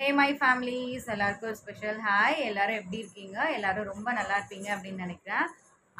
Hey my families எல்லாருக்கும் ஒரு special hi. எல்லாரும் எப்படி இருக்கீங்க? எல்லாரும் ரொம்ப நல்லா இருப்பீங்க அப்படின்னு நினைக்கிறேன்.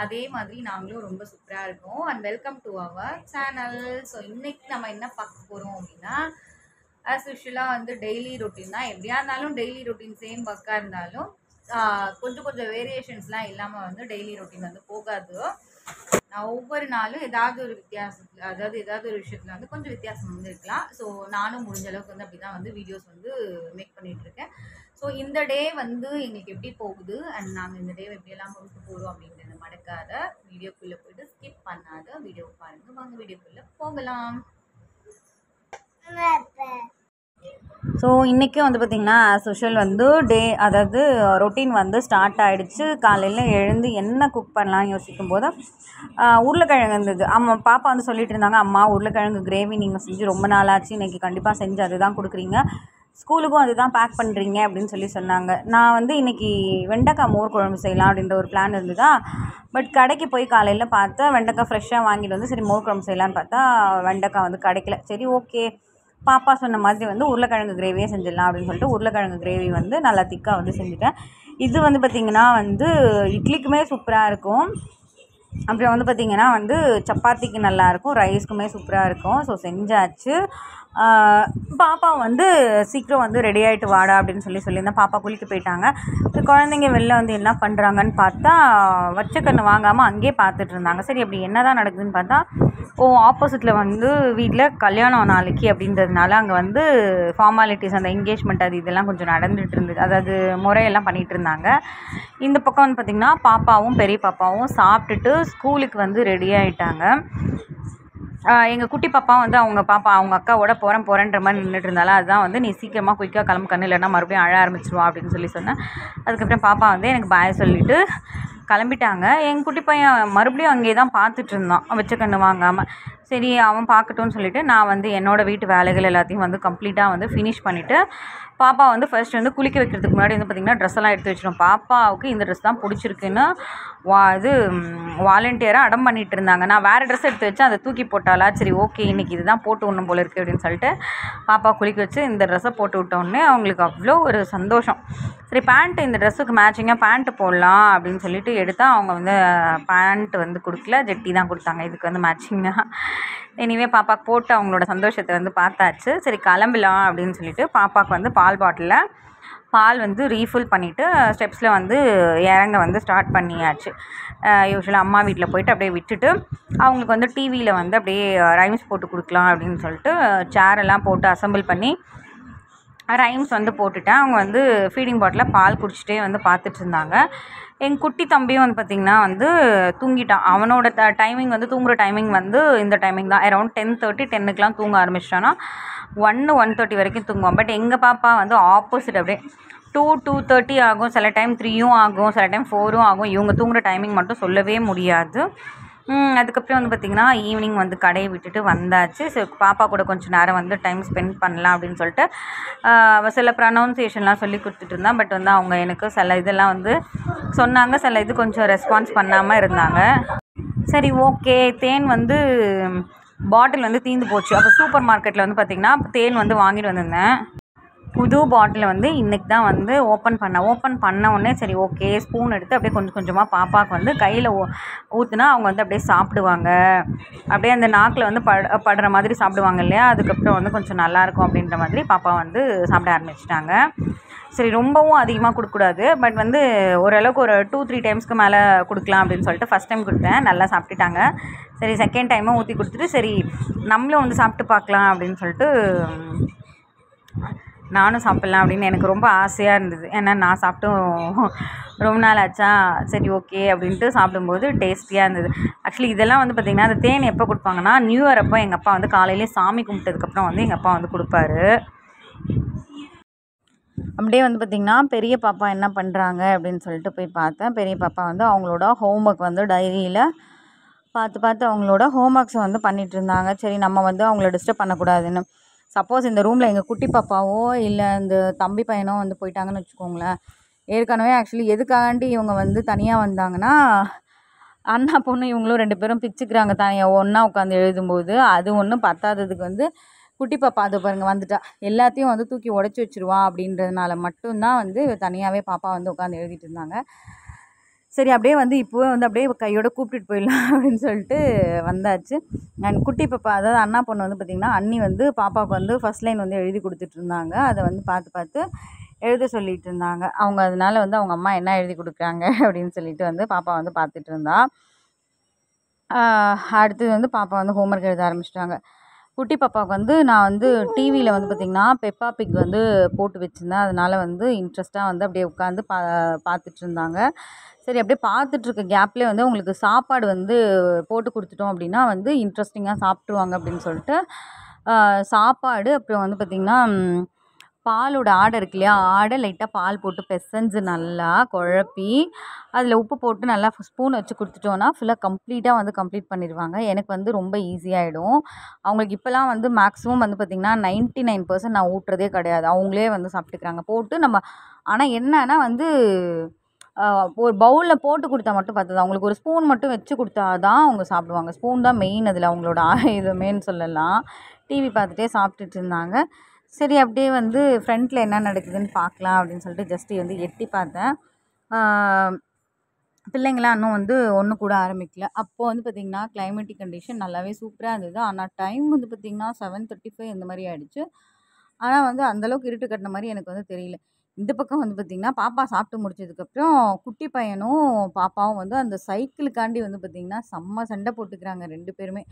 அதே மாதிரி நாங்களும் ரொம்ப சூப்பராக இருக்கோம். And welcome to our channel. So இன்னைக்கு நம்ம என்ன பார்க்க போகிறோம் அப்படின்னா, ஆஸ் யூஷுவலாக வந்து டெய்லி ரொட்டீன் தான். எப்படியா இருந்தாலும் டெய்லி ரொட்டீன் சேம் ஒர்க்காக இருந்தாலும் கொஞ்சம் கொஞ்சம் வேரியேஷன்ஸ்லாம் இல்லாமல் வந்து டெய்லி ரொட்டீன் வந்து போகாது. நான் ஒவ்வொரு நாளும் ஏதாவது ஒரு வித்தியாசத்தில், அதாவது ஏதாவது ஒரு விஷயத்தில் வந்து கொஞ்சம் வித்தியாசம் வந்து இருக்கலாம். ஸோ நானும் முடிஞ்ச அளவுக்கு வந்து அப்படி தான் வந்து வீடியோஸ் வந்து மேக் பண்ணிட்டு இருக்கேன். ஸோ இந்த டே வந்து எங்களுக்கு எப்படி போகுது அண்ட் நாங்கள் இந்த டே எப்படியெல்லாம் கொண்டு போகிறோம் அப்படின்றத மறக்காத வீடியோக்குள்ளே போயிட்டு ஸ்கிப் பண்ணாத வீடியோ பாருங்கள். வாங்க வீடியோக்குள்ளே போகலாம். ஸோ இன்றைக்கி வந்து பார்த்திங்கன்னா சோஷியல் வந்து அதாவது ரொட்டீன் வந்து ஸ்டார்ட் ஆகிடுச்சு. காலையில் எழுந்து என்ன குக் பண்ணலாம்னு யோசிக்கும் போது உருளைக்கிழங்கு இருந்தது. பாப்பா வந்து சொல்லிட்டு இருந்தாங்க, அம்மா உருளைக்கிழங்கு கிரேவி நீங்கள் செஞ்சு ரொம்ப நாளாச்சு, இன்றைக்கி கண்டிப்பாக செஞ்சு அதுதான் கொடுக்குறீங்க, ஸ்கூலுக்கும் அதுதான் பேக் பண்ணுறீங்க அப்படின்னு சொன்னாங்க. நான் வந்து இன்றைக்கி வெண்டைக்காய் மோர் குழம்பு செய்யலாம் அப்படின்ற ஒரு பிளான் இருந்ததா. பட் கடைக்கு போய் காலையில் பார்த்தா வெண்டைக்காய் ஃப்ரெஷ்ஷாக வாங்கிட்டு வந்து சரி மோர் குழம்பு செய்யலான்னு பார்த்தா வெண்டைக்காய் வந்து கிடைக்கல. சரி ஓகே, பாப்பா சொன்ன மாதிரி வந்து உருளைக்கிழங்கு கிரேவியே செஞ்சிடலாம் அப்படின்னு சொல்லிட்டு உருளைக்கிழங்கு கிரேவி வந்து நல்லா திக்காக வந்து செஞ்சுட்டேன். இது வந்து பார்த்திங்கன்னா வந்து இட்லிக்குமே சூப்பராக இருக்கும். அப்புறம் வந்து பார்த்திங்கன்னா வந்து சப்பாத்திக்கு நல்லாயிருக்கும், ரைஸ்க்குமே சூப்பராக இருக்கும். ஸோ செஞ்சாச்சு. பாப்பா வந்து சீக்கிரம் வந்து ரெடி ஆகிட்டு வாடா அப்படின்னு சொல்லியிருந்தேன். பாப்பா குளிக்க போயிட்டாங்க. குழந்தைங்க வெளில வந்து என்ன பண்ணுறாங்கன்னு பார்த்தா வச்சக்கண்ணு வாங்காமல் அங்கேயே பார்த்துட்டு இருந்தாங்க. சரி அப்படி என்ன தான் நடக்குதுன்னு பார்த்தா ஆப்போசிட்டில் வந்து வீட்டில் கல்யாணம் நாளைக்கு அப்படின்றதுனால அங்கே வந்து ஃபார்மாலிட்டிஸ், அந்த என்கேஜ்மெண்ட் அது இதெல்லாம் கொஞ்சம் நடந்துகிட்டு இருந்தது. அதாவது முறையெல்லாம் பண்ணிகிட்டு இருந்தாங்க. இந்த பக்கம் வந்து பார்த்திங்கன்னா பாப்பாவும் பெரிய பாப்பாவும் சாப்பிட்டுட்டு ஸ்கூலுக்கு வந்து ரெடி ஆகிட்டாங்க. எங்கள் குட்டி பாப்பா வந்து அவங்க அக்காவோட போகிறேன்ற மாதிரி நின்றுட்டு இருந்தாலும் அதுதான் வந்து நீ சீக்கிரமாக குயிக்காக கிளம்பு, இல்லைன்னா மறுபடியும் அழ ஆரம்பிச்சிருவா அப்படின்னு சொன்னேன். அதுக்கப்புறம் பாப்பா வந்து எனக்கு பாய் சொல்லிவிட்டு கிளம்பிட்டாங்க. எங்கள் குட்டி பையன் மறுபடியும் அங்கேயே தான் பார்த்துட்டு இருந்தான் வச்ச கண்ணு வாங்காமல். சரி அவன் பார்க்கட்டும்னு சொல்லிவிட்டு நான் வந்து என்னோடய வீட்டு வேலைகள் எல்லாத்தையும் வந்து கம்ப்ளீட்டாக வந்து ஃபினிஷ் பண்ணிவிட்டு பாப்பா வந்து ஃபர்ஸ்ட் வந்து குளிக்க வைக்கிறதுக்கு முன்னாடி வந்து பார்த்திங்கன்னா ட்ரெஸ் எல்லாம் எடுத்து வச்சிடும். பாப்பாவுக்கு இந்த ட்ரெஸ் தான் பிடிச்சிருக்குன்னு வாலண்டியராக அடம் பண்ணிகிட்டு இருந்தாங்க. நான் வேறு ட்ரெஸ் எடுத்து வச்சேன், அதை தூக்கி போட்டாலா, சரி ஓகே இன்றைக்கி இதுதான் போட்டு விடணும் போல இருக்குது அப்படின்னு சொல்லிட்டு பாப்பா குளிக்க வச்சு இந்த ட்ரெஸ்ஸை போட்டு விட்டோடனே அவங்களுக்கு அவ்வளோ ஒரு சந்தோஷம். சரி பேண்ட்டு இந்த ட்ரெஸ்ஸுக்கு மேட்சிங்காக பேண்ட்டு போடலாம் அப்படின்னு சொல்லிட்டு எடுத்தால் அவங்க வந்து பேண்ட் வந்து கொடுக்கல, ஜெட்டி தான் கொடுத்தாங்க இதுக்கு வந்து மேட்சிங்காக. எனிவே பாப்பாவுக்கு போட்டு அவங்களோட சந்தோஷத்தை வந்து பார்த்தாச்சு. சரி கிளம்பலாம் அப்படின்னு சொல்லிட்டு பாப்பாவுக்கு வந்து பால் வந்து ரீஃபில் பண்ணிவிட்டு ஸ்டெப்ஸில் வந்து இறங்க வந்து ஸ்டார்ட் பண்ணியாச்சு. யூஸ்வலாக அம்மா வீட்டில் போயிட்டு அப்படியே விட்டுட்டு அவங்களுக்கு வந்து டிவியில் வந்து அப்படியே ரைம்ஸ் போட்டு கொடுக்கலாம் அப்படின்னு சொல்லிட்டு சேரெல்லாம் போட்டு அசம்பிள் பண்ணி ரைம்ஸ் வந்து போட்டுட்டேன். அவங்க வந்து ஃபீடிங் பாட்டில் பால் குடிச்சிட்டே வந்து பார்த்துட்டு இருந்தாங்க. எங்கள் குட்டி தம்பியும் வந்து பார்த்திங்கன்னா வந்து தூங்கிட்டான். அவனோட டைமிங் வந்து தூங்குகிற டைமிங் வந்து இந்த டைமிங் தான். அரௌண்ட் 10:30 10க்குலாம் தூங்க ஆரம்பிச்சிட்டானா 1:30 வரைக்கும் தூங்குவான். பட் எங்கள் பாப்பா வந்து ஆப்போசிட், அப்படியே 2:30 ஆகும், சில டைம் 3 ஆகும், சில டைம் 4 ஆகும். இவங்க தூங்குகிற டைமிங் மட்டும் சொல்லவே முடியாது. அதுக்கப்புறம் வந்து பார்த்திங்கன்னா ஈவினிங் வந்து கடையை விட்டுட்டு வந்தாச்சு. ஸோ பாப்பா கூட கொஞ்சம் நேரம் வந்து டைம் ஸ்பெண்ட் பண்ணலாம் அப்படின்னு சொல்லிட்டு சில ப்ரொனவுன்சியேஷன்லாம் சொல்லி கொடுத்துட்டு இருந்தான். பட் வந்து அவங்க எனக்கு சில இதெல்லாம் வந்து சொன்னாங்க, சில இது கொஞ்சம் ரெஸ்பான்ஸ் பண்ணாமல் இருந்தாங்க. சரி ஓகே, தேன் வந்து பாட்டில் வந்து தீர்ந்து போச்சு. அப்போ சூப்பர் மார்க்கெட்டில் வந்து பார்த்திங்கன்னா தேன் வந்து வாங்கிட்டு வந்திருந்தேன். புது பாட்டிலை வந்து இன்றைக்கி தான் வந்து ஓப்பன் பண்ண உடனே சரி ஓகே ஸ்பூன் எடுத்து அப்படியே கொஞ்சம் கொஞ்சமாக பாப்பாவுக்கு வந்து கையில் ஊற்றுனா அவங்க வந்து அப்படியே சாப்பிடுவாங்க, அப்படியே அந்த நாக்கில் வந்து படுற மாதிரி சாப்பிடுவாங்க இல்லையா. அதுக்கப்புறம் வந்து கொஞ்சம் நல்லாயிருக்கும் அப்படின்ற மாதிரி பாப்பா வந்து சாப்பிட ஆரம்பிச்சிட்டாங்க. சரி ரொம்பவும் அதிகமாக கொடுக்கக்கூடாது, பட் வந்து ஓரளவுக்கு ஒரு 2-3 டைம்ஸ்க்கு மேலே கொடுக்கலாம் அப்படின்னு சொல்லிட்டு ஃபஸ்ட் டைம் கொடுத்தேன், நல்லா சாப்பிட்டுட்டாங்க. சரி செகண்ட் டைமும் ஊற்றி கொடுத்துட்டு சரி நம்மளும் வந்து சாப்பிட்டு பார்க்கலாம் அப்படின்னு சொல்லிட்டு நானும் சாப்பிட்லாம் அப்படின்னு எனக்கு ரொம்ப ஆசையாக இருந்தது. ஏன்னா நான் சாப்பிட்டும் ரொம்ப நாள் ஆச்சா. சரி ஓகே அப்படின்ட்டு சாப்பிடும்போது டேஸ்டியாக இருந்தது. ஆக்சுவலி இதெல்லாம் வந்து பார்த்திங்கன்னா அந்த தேன் எப்போ கொடுப்பாங்கன்னா நியூ இயர் அப்போ எங்கள் அப்பா வந்து காலையிலே சாமி கும்பிட்டதுக்கப்புறம் வந்து எங்கள் அப்பா வந்து கொடுப்பாரு. அப்படியே வந்து பார்த்திங்கன்னா பெரிய பாப்பா என்ன பண்ணுறாங்க அப்படின்னு சொல்லிட்டு போய் பார்த்தேன். பெரிய பாப்பா வந்து அவங்களோட ஹோம்ஒர்க் வந்து டைரியில் பார்த்து அவங்களோட ஹோம்ஒர்க்ஸை வந்து பண்ணிகிட்டு இருந்தாங்க. சரி நம்ம வந்து அவங்கள டிஸ்டர்ப் பண்ணக்கூடாதுன்னு. சப்போஸ் இந்த ரூமில் எங்கள் குட்டி பாப்பாவோ இல்லை இந்த தம்பி பையனோ வந்து போயிட்டாங்கன்னு வச்சுக்கோங்களேன், ஏற்கனவே ஆக்சுவலி எதுக்காண்டி இவங்க வந்து தனியாக வந்தாங்கன்னா அண்ணா பொண்ணு இவங்களும் 2 பேரும் பிச்சுக்கிறாங்க தனியாக ஒன்றா உட்காந்து எழுதும்போது. அது ஒன்றும் பத்தாததுக்கு வந்து குட்டி பாப்பா அது பாருங்க வந்துட்டா. எல்லாத்தையும் வந்து தூக்கி உடச்சி வச்சுருவா அப்படின்றதுனால மட்டும்தான் வந்து தனியாகவே பாப்பா வந்து உட்காந்து எழுதிட்டு இருந்தாங்க. சரி அப்படியே வந்து இப்போவே வந்து அப்படியே கையோட கூப்பிட்டுட்டு போயிடலாம் அப்படின்னு சொல்லிட்டு வந்தாச்சு. அண்ட் குட்டி பாப்பா அதாவது அண்ணா பொண்ணு வந்து பார்த்திங்கன்னா அண்ணி வந்து பாப்பாவுக்கு வந்து ஃபஸ்ட் லைன் வந்து எழுதி கொடுத்துட்டு இருந்தாங்க. அதை வந்து பார்த்து பார்த்து எழுத சொல்லிட்டு இருந்தாங்க. அவங்க அதனால வந்து அவங்க அம்மா என்ன எழுதி கொடுக்குறாங்க அப்படின்னு சொல்லிட்டு வந்து பாப்பா வந்து பார்த்துட்டு இருந்தா. அடுத்தது வந்து பாப்பா வந்து ஹோம்ஒர்க் எழுத ஆரம்பிச்சிட்டாங்க. குட்டி பாப்பாவுக்கு வந்து நான் வந்து டிவியில் வந்து பார்த்திங்கன்னா பெப்பா பிக் வந்து போட்டு வச்சுருந்தேன். அதனால வந்து இன்ட்ரெஸ்ட்டாக வந்து அப்படியே உட்காந்து பார்த்துட்டு இருந்தாங்க. சரி அப்படியே பார்த்துட்ருக்க கேப்லேயே வந்து உங்களுக்கு சாப்பாடு வந்து போட்டு கொடுத்துட்டோம் அப்படின்னா வந்து இன்ட்ரெஸ்டிங்காக சாப்பிட்ருவாங்க அப்படின்னு சொல்லிட்டு சாப்பாடு அப்புறம் வந்து பார்த்திங்கன்னா பாலோட ஆடை இருக்கு இல்லையா, ஆடை லைட்டாக பால் போட்டு பெசஞ்சு நல்லா குழப்பி அதில் உப்பு போட்டு நல்லா ஸ்பூன் வச்சு கொடுத்துட்டோன்னா ஃபுல்லாக கம்ப்ளீட்டாக வந்து கம்ப்ளீட் பண்ணிடுவாங்க. எனக்கு வந்து ரொம்ப ஈஸியாகிடும். அவங்களுக்கு இப்போலாம் வந்து மேக்ஸிமம் வந்து பார்த்திங்கன்னா 99% நான் ஊட்டுறதே கிடையாது. அவங்களே வந்து சாப்பிட்டுக்கிறாங்க போட்டு நம்ம. ஆனால் என்னன்னா வந்து ஒரு பவுலில் போட்டு கொடுத்தா மட்டும் பார்த்தது. அவங்களுக்கு ஒரு ஸ்பூன் மட்டும் வச்சு கொடுத்தா தான் அவங்க சாப்பிடுவாங்க. ஸ்பூன் தான் மெயின் அதில் அவங்களோட ஆயுதமேன்னு சொல்லலாம். டிவி பார்த்துட்டே சாப்பிட்டுட்டு இருந்தாங்க. சரி அப்படியே வந்து ஃப்ரண்ட்டில் என்ன நடக்குதுன்னு பார்க்கலாம் அப்படின்னு சொல்லிட்டு ஜஸ்ட்டு வந்து எட்டி பார்த்தேன். பிள்ளைங்களாம் இன்னும் வந்து ஒன்று கூட ஆரம்பிக்கல. அப்போது வந்து பார்த்திங்கன்னா கிளைமேட்டிக் கண்டிஷன் நல்லாவே சூப்பராக இருந்தது. ஆனால் டைம் வந்து பார்த்திங்கன்னா 7:35 இந்த மாதிரி ஆகிடுச்சு. ஆனால் வந்து அந்தளவுக்கு இருட்டு கட்டின மாதிரி எனக்கு வந்து தெரியல. இந்த பக்கம் வந்து பார்த்திங்கன்னா பாப்பா சாப்பிட்டு முடிச்சதுக்கப்புறம் குட்டி பையனும் பாப்பாவும் வந்து அந்த சைக்கிளுக்காண்டி வந்து பார்த்திங்கன்னா செம்ம சண்டை போட்டுக்கிறாங்க 2 பேருமே.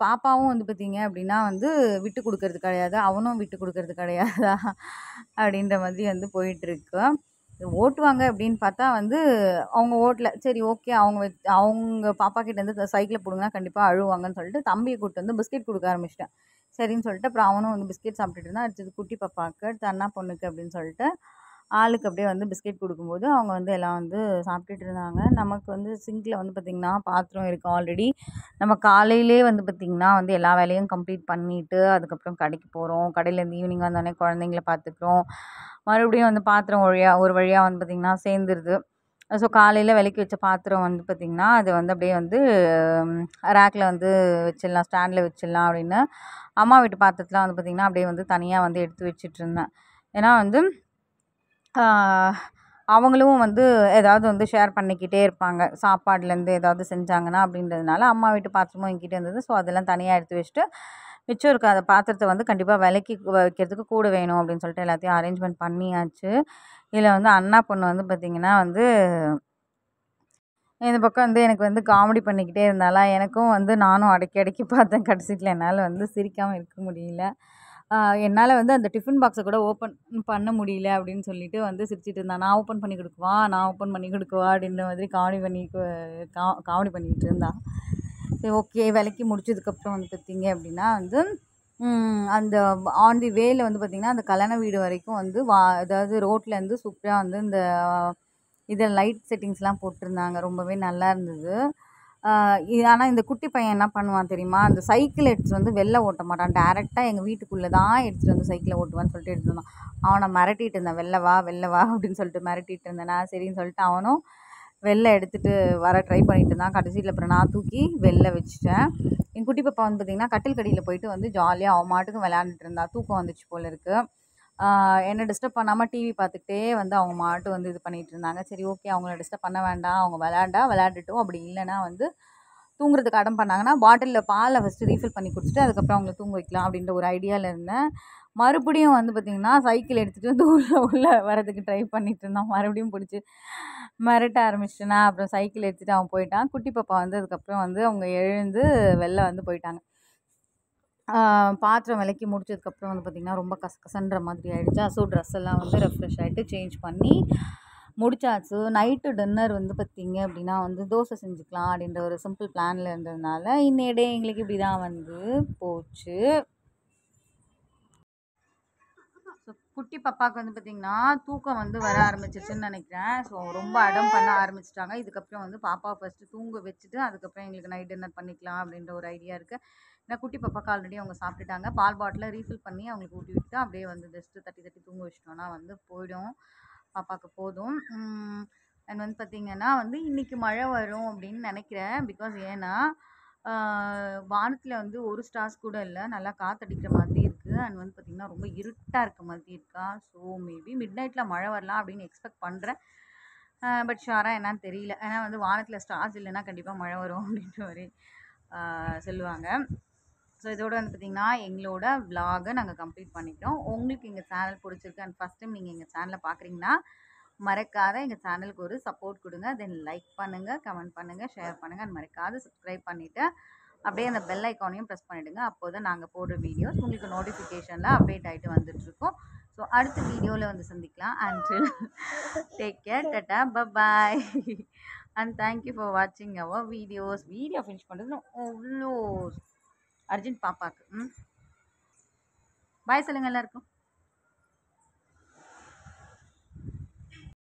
பாப்பாவும் வந்து பார்த்திங்க அப்படின்னா வந்து விட்டு கொடுக்கறது கிடையாது, அவனும் விட்டு கொடுக்கறது கிடையாதா அப்படின்ற மாதிரி வந்து போயிட்டுருக்கு. ஓட்டுவாங்க அப்படின்னு பார்த்தா வந்து அவங்க ஓட்டல. சரி ஓகே அவங்க பாப்பா கிட்டேருந்து சைக்கிளை பிடுங்கினா கண்டிப்பாக அழுவாங்கன்னு சொல்லிட்டு தம்பியை கூப்பிட்டு வந்து பிஸ்கெட் கொடுக்க ஆரம்பிச்சிட்டேன். சரின்னு சொல்லிட்டு அப்புறம் அவனும் வந்து பிஸ்கெட் சாப்பிட்டுட்டு இருந்தான். அடுத்தது குட்டி பாப்பாவுக்கு, அடுத்து அண்ணா பொண்ணுக்கு அப்படின்னு சொல்லிட்டு ஆளுக்கு அப்படியே வந்து பிஸ்கெட் கொடுக்கும்போது அவங்க வந்து எல்லாம் வந்து சாப்பிட்டுட்டு இருந்தாங்க. நமக்கு வந்து சிங்கில் வந்து பார்த்திங்கன்னா பாத்திரம் இருக்குது ஆல்ரெடி. நம்ம காலையிலே வந்து பார்த்திங்கன்னா வந்து எல்லா வேலையும் கம்ப்ளீட் பண்ணிவிட்டு அதுக்கப்புறம் கடைக்கு போகிறோம். கடையிலேருந்து ஈவினிங் வந்தோடனே குழந்தைங்கள பார்த்துக்குறோம். மறுபடியும் வந்து பாத்திரம் ஒரு வழியாக வந்து பார்த்திங்கன்னா சேர்ந்துருது. ஸோ காலையில் விளக்கி வச்ச பாத்திரம் வந்து பார்த்திங்கன்னா அது வந்து அப்படியே வந்து ரேக்கில் வந்து வச்சிடலாம், ஸ்டாண்டில் வச்சிடலாம் அப்படின்னு அம்மா வீட்டு பாத்திரத்தெலாம் வந்து பார்த்திங்கன்னா அப்படியே வந்து தனியாக வந்து எடுத்து வச்சிட்ருந்தேன். ஏன்னா வந்து அவங்களும் வந்து ஏதாவது வந்து ஷேர் பண்ணிக்கிட்டே இருப்பாங்க. சாப்பாடுலேருந்து ஏதாவது செஞ்சாங்கன்னா அப்படின்றதுனால அம்மா வீட்டு பாத்திரமும் என்கிட்ட இருந்தது. ஸோ அதெல்லாம் தனியாக எடுத்து வச்சுட்டு மிச்சம் இருக்க அந்த பாத்திரத்தை வந்து கண்டிப்பாக விலக்கி வைக்கிறதுக்கு கூட வேணும் அப்படின்னு சொல்லிட்டு எல்லாத்தையும் அரேஞ்ச்மெண்ட் பண்ணியாச்சு. இதில் வந்து அண்ணா பொண்ணு வந்து பார்த்திங்கன்னா வந்து இந்த பக்கம் வந்து எனக்கு வந்து காமெடி பண்ணிக்கிட்டே இருந்தாளா, எனக்கும் வந்து நானும் அடக்கி அடக்கி பார்த்தேன். கடைசியில் என்னால் வந்து சிரிக்காமல் இருக்க முடியல. என்னால் வந்து அந்த டிஃபன் பாக்ஸை கூட ஓப்பன் பண்ண முடியல அப்படின்னு சொல்லிட்டு வந்து சிரிச்சிட்டு இருந்தா. நான் ஓப்பன் பண்ணி கொடுக்கவா, நான் ஓப்பன் பண்ணி கொடுக்கவா அப்படின்ற மாதிரி காமெடி பண்ணிக்கிட்டு இருந்தா. சரி ஓகே விலக்கி முடிச்சதுக்கப்புறம் வந்து பார்த்திங்க அப்படின்னா வந்து அந்த ஆன் தி வேல வந்து பார்த்திங்கன்னா அந்த கல்யாண வீடு வரைக்கும் வந்து அதாவது ரோட்லேருந்து சூப்பராக வந்து இந்த இதில் லைட் செட்டிங்ஸ்லாம் போட்டிருந்தாங்க. ரொம்பவே நல்லா இருந்தது. ஆனால் இந்த குட்டி பையன் என்ன பண்ணுவான் தெரியுமா, அந்த சைக்கிள் எடுத்துகிட்டு வந்து வெளில ஓட்ட மாட்டான். டேரெக்டாக எங்கள் வீட்டுக்குள்ளே தான் எடுத்துகிட்டு வந்து சைக்கிளை ஓட்டுவான்னு சொல்லிட்டு எடுத்துகிட்டு வந்தான். அவனை மிரட்டிட்டு இருந்தேன், வெளில வா வெளில வா அப்படின்னு சொல்லிட்டு மிரட்டிட்டு இருந்தேன். நான் சரின்னு சொல்லிட்டு அவனும் வெளில எடுத்துகிட்டு வர ட்ரை பண்ணிட்டு இருந்தான். கடைசியில் அப்புறம் நான் தூக்கி வெளில வச்சுட்டேன். என் குட்டி பாப்பா வந்து பார்த்திங்கன்னா கட்டில் கடியில் போயிட்டு வந்து ஜாலியாக அவன் மாட்டுக்கும் விளையாண்டுட்டு இருந்தா. தூக்கம் வந்துச்சு போல் இருக்குது. என்னை டிஸ்டர்ப் பண்ணாமல் டிவி பார்த்துக்கிட்டே வந்து அவங்க மாட்டு வந்து இது பண்ணிகிட்டு இருந்தாங்க. சரி ஓகே அவங்கள டிஸ்டர்ப் பண்ண வேண்டாம், அவங்க விளையாடட்டும். அப்படி இல்லைன்னா வந்து தூங்குறதுக்கு அடம் பண்ணாங்கன்னா பாட்டிலில் பாலை ஃபஸ்ட்டு ரீஃபில் பண்ணி குடிச்சிட்டு அதுக்கப்புறம் அவங்கள தூங்க வைக்கலாம் அப்படின்ற ஒரு ஐடியாவில் இருந்தேன். மறுபடியும் வந்து பார்த்திங்கன்னா சைக்கிள் எடுத்துகிட்டு வந்து உள்ளே வரதுக்கு ட்ரை பண்ணிகிட்டு இருந்தான். மறுபடியும் பிடிச்சி மிரட்ட ஆரம்பிச்சிட்டேனா, அப்புறம் சைக்கிள் எடுத்துகிட்டு அவன் போயிட்டான். குட்டி பாப்பா வந்து அதுக்கப்புறம் வந்து அவங்க எழுந்து வெளில வந்து போயிட்டாங்க. பாத்திரம் விலக்கி முடிச்சதுக்கப்புறம் வந்து பார்த்திங்கன்னா ரொம்ப கசகசன்ற மாதிரி ஆகிடுச்சா. ஸோ ட்ரெஸ் எல்லாம் வந்து ரெஃப்ரெஷ் ஆகிட்டு சேஞ்ச் பண்ணி முடிச்சாச்சு. நைட்டு டின்னர் வந்து பார்த்திங்க அப்படின்னா வந்து தோசை செஞ்சுக்கலாம் அப்படின்ற ஒரு சிம்பிள் பிளானில் இருந்ததுனால இன்னைய டே எங்களுக்கு இப்படி தான் வந்து போச்சு. ஸோ குட்டி பாப்பாவுக்கு வந்து பார்த்திங்கன்னா தூக்கம் வந்து வர ஆரம்பிச்சிருச்சுன்னு நினைக்கிறேன். ஸோ ரொம்ப அடம் பண்ண ஆரம்பிச்சிட்டாங்க. இதுக்கப்புறம் வந்து பாப்பாவை ஃபஸ்ட்டு தூங்க வச்சுட்டு அதுக்கப்புறம் எங்களுக்கு நைட் டின்னர் பண்ணிக்கலாம் அப்படின்ற ஒரு ஐடியா இருக்குது. ஏன்னா குட்டி பாப்பாவுக்கு ஆல்ரெடி அவங்க சாப்பிட்டுட்டாங்க. பால் பாட்டிலை ரீஃபில் பண்ணி அவங்களுக்கு ஊட்டி விட்டு அப்படியே வந்து ஜஸ்ட்டு தட்டி தட்டி தூங்க வச்சிட்டோன்னா வந்து போயிடும், பாப்பாவுக்கு போதும். அண்ட் வந்து பார்த்திங்கன்னா வந்து இன்றைக்கி மழை வரும் அப்படின்னு நினைக்கிறேன். பிகாஸ் ஏன்னா வானத்துல வந்து ஒரு ஸ்டார்ஸ் கூட இல்ல. நல்லா காத்தடிக்கிற மாதிரி இருக்கு. அண்ட் வந்து பார்த்தீங்கன்னா, ரொம்ப இருட்டா இருக்க மாதிரி இருக்கா. ஸோ மேபி மிட் நைட்ல மழை வரலாம் அப்படின்னு எக்ஸ்பெக்ட் பண்றேன். பட் ஷுரா என்னன்னு தெரியல. ஏன்னா வந்து வானத்துல ஸ்டார்ஸ் இல்லன்னா கண்டிப்பா மழை வரும் அப்படின்ற மாரி அ சொல்லுவாங்க. ஸோ இதோட வந்து பார்த்தீங்கன்னா, எங்களோட விளாக நாங்க கம்ப்ளீட் பண்ணிட்டோம். உங்களுக்கு எங்க சேனல் பிடிச்சிருக்கு அண்ட் ஃபர்ஸ்ட் டைம் நீங்க எங்க சேனல பார்க்குறீங்கன்னா, மறக்காத எங்க சேனலுக்கு ஒரு சப்போர்ட் குடுங்க. தென் லைக் பண்ணுங்க, கமெண்ட் பண்ணுங்க, ஷேர் பண்ணுங்க அண்ட் மறக்காத சப்ஸ்கிரைப் பண்ணிட்டு, அப்படியே அந்த பெல் ஐகானையும் பிரஸ் பண்ணிடுங்க. அப்போதான் நாங்க போடுற வீடியோஸ் உங்களுக்கு நோட்டிஃபிகேஷன்ல அப்டேட் ஆயிட்டு வந்துட்டுருக்கும். ஸோ அடுத்த வீடியோல வந்து சந்திக்கலாம். Until take care. Tata. Bye bye. And thank you for வாட்சிங் அவர் வீடியோஸ். வீடியோ ஃபினிஷ் பண்ணுறது அவ்வளோ அர்ஜென்ட் பாப்பாக்கு. பாய் சொல்லுங்க எல்லாருக்கும்.